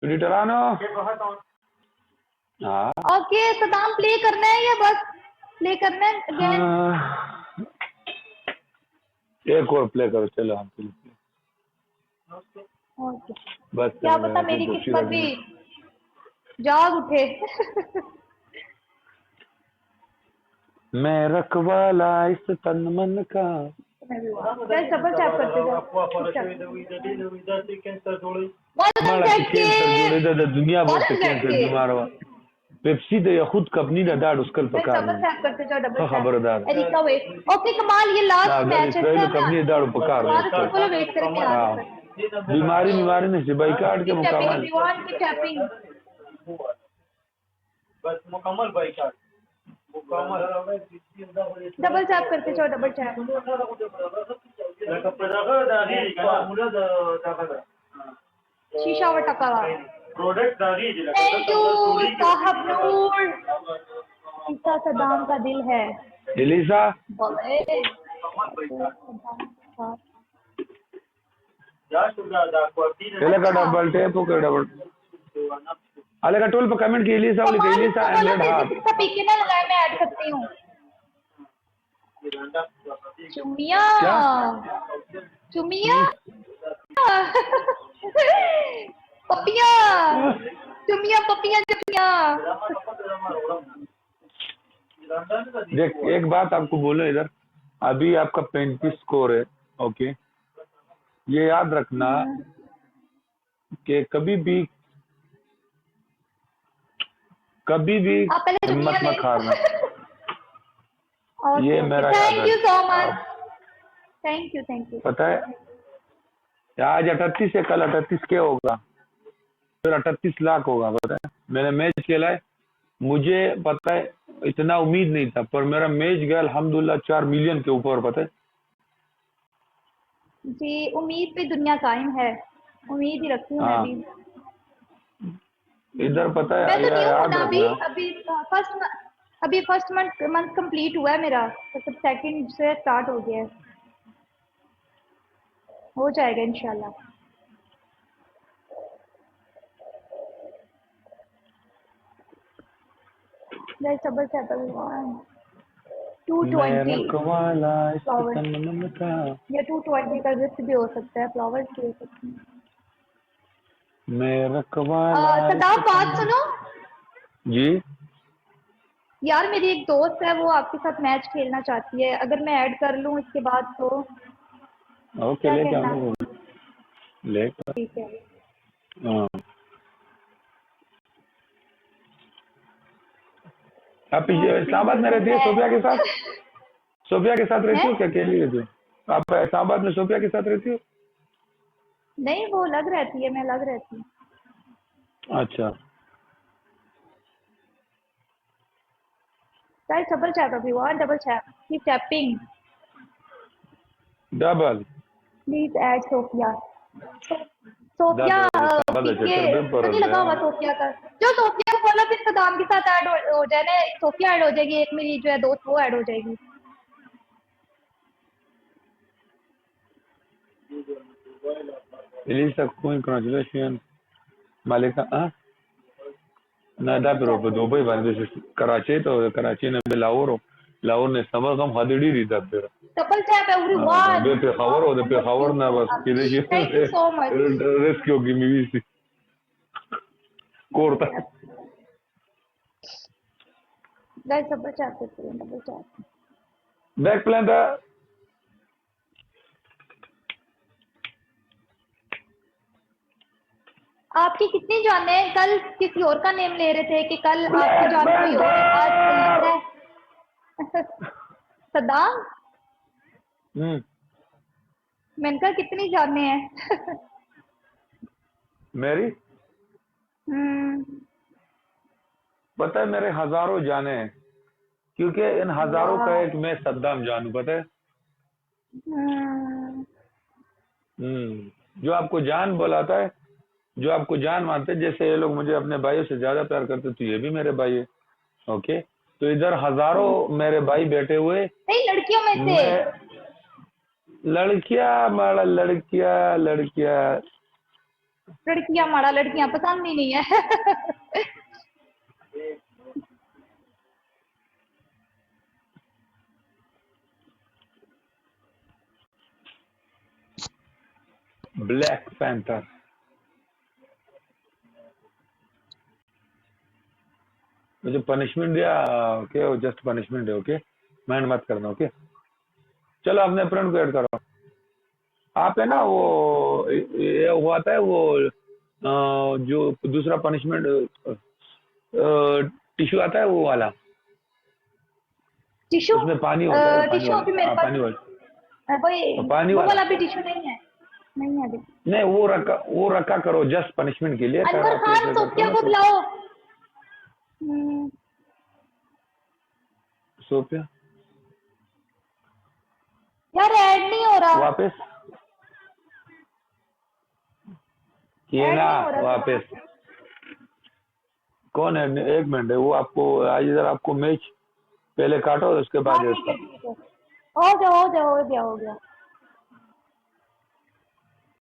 मेडिटरानो। हाँ okay Saddam, play करना है या बस प्ले करना है अगेन? एक और प्ले करो, चलो हम ओके, बस क्या पता मेरी किस्मत भी जाग उठे। मैं रखवाला इस तन मन का। डबल टैप करते जाओ। जोड़े दा दुनिया भर से कैंसर बीमार हुआ। पेप्सी दे या खुद कंपनी ने दाड़ उसकल पकार डबल टैप करते जाओ, डबल टैप। खबरदार। Erica wait. ओके कमाल, ये लास्ट मैच है। इसराइल कंपनी दाड़ पकार बोलो वेट करके आ जाओ। बीमारी में से बाई काट के मुकम्मल टैपिंग। बस मुकम्मल बाइकाट डबल टैप करते जाओ, डबल टैप। शीशा व टका। प्रोडक्ट थैंक यू साहब नूर। इसका सदाम का दिल है। एलिसा का डबल टैप हो के डबल अलग टोल पर कमेंट की एलिसा वाली के एलिसा एंड्रॉइड हाथ पीके ना लगाए, मैं ऐड करती हूँ। चुमिया चुमिया पपिया चुमिया पपिया चुमिया। देख एक बात आपको बोलो, इधर अभी आपका 35 स्कोर है। ओके, ये याद रखना कि कभी भी हिम्मत मत हारना। ये मेरा thank you so much. Thank you पता है आज 38 है, कल 38 क्या होगा, फिर 38 लाख होगा। पता है मैंने मैच खेला है, मुझे पता है इतना उम्मीद नहीं था, पर मेरा मैच गया अल्हम्दुलिल्लाह 4 मिलियन के ऊपर। पता है जी, उम्मीद पे दुनिया कायम है, उम्मीद ही रखती हूँ मैं भी। इधर पता है मैं तो न्यू हूँ ना, अभी फर्स्ट मंथ कंप्लीट हुआ है मेरा, तो सेकंड से स्टार्ट हो गया है, हो जाएगा इंशाल्लाह। डबल टैप 220 या 220 का गिफ्ट भी हो सकता है, फ्लावर्स भी हो सकते हैं। सदाब बात सुनो जी। यार, मेरी एक दोस्त है, वो आपके साथ मैच खेलना चाहती है, अगर मैं ऐड कर लूं इसके बाद तो ओके, ले क्या ठीक है। आप इस्लामाबाद में रहती है सोफिया के साथ? सोफिया के साथ रहती हो क्या, अकेली रहती हो आप इस्लामाबाद में? सोफिया के साथ रहती हो? नहीं, वो अलग रहती है, मैं अलग रहती हूँ। अच्छा, double tap everyone, double tap, keep tapping. Double please add Sophia. Sophia नहीं लगा हुआ सोफिया का, जो सोफिया को बोला फिर सदाम के साथ ऐड हो जाए ना, सोफिया ऐड हो जाएगी, एक मेरी जो है दोस्त वो ऐड हो जाएगी। Elisa, congratulations Malika. Nada, pero Dubai van Karachi to Karachi ne Lahore ne sabak हम हदड़ी दी था फिर डबल टैप एवरीवन। पे खबर ना बस किधर ये thank you so much. Rescue की मूवी थी कोर्टा गाइस डबल टैप करते हैं, डबल टैप। बैक प्लान था। आपकी कितनी जाने हैं? कल किसी और का नेम ले रहे थे कि कल आपकी जान कोई और है, आज कोई है। सदाम मैंने कहा कितनी जाने हैं? मेरी पता है मेरे हजारों जाने हैं, क्योंकि इन हजारों का एक मैं सद्दाम जानू। पता है जो आपको जान बुलाता है, जो आपको जान मानते हैं, जैसे ये लोग मुझे अपने भाइयों से ज्यादा प्यार करते, तो ये भी मेरे भाई है। ओके, तो इधर हजारों मेरे भाई बैठे हुए। नहीं, लड़कियों में से लड़कियां लड़कियां माड़ा लड़कियां पसंद ही नहीं है। Black panther. मुझे पनिशमेंट दिया, ओके, वो जस्ट पनिशमेंट है, ओके, माइंड मत करना, ओके। चलो अपने फ्रेंड को ऐड करो। आप है ना वो ये हुआ था वो जो दूसरा पनिशमेंट टिश्यू आता है वो वाला, टिश्यू उसमें पानी होता है, पानी टिश्यू वाला, अभी मेरे हाँ, पास पानी वाला, वही पानी वो वाला। वाला भी टिश्यू नहीं है, नहीं है अभी। नहीं, वो रखा करो जस्ट पनिशमेंट के लिए। अगर अनवर आप खान ऐसे करते हो सोफिया ना को तो बुलाओ। सोफिया यार ऐड नहीं हो रहा, वापस किए ऐड ना, नहीं हो रहा वापस कौन है? एक मिनट है, वो आपको आज इधर आपको मैच पहले काटो उसके हाँ बाद ऐड ठीक है करो। ठीक है, हो गया हो गया हो गया हो गया।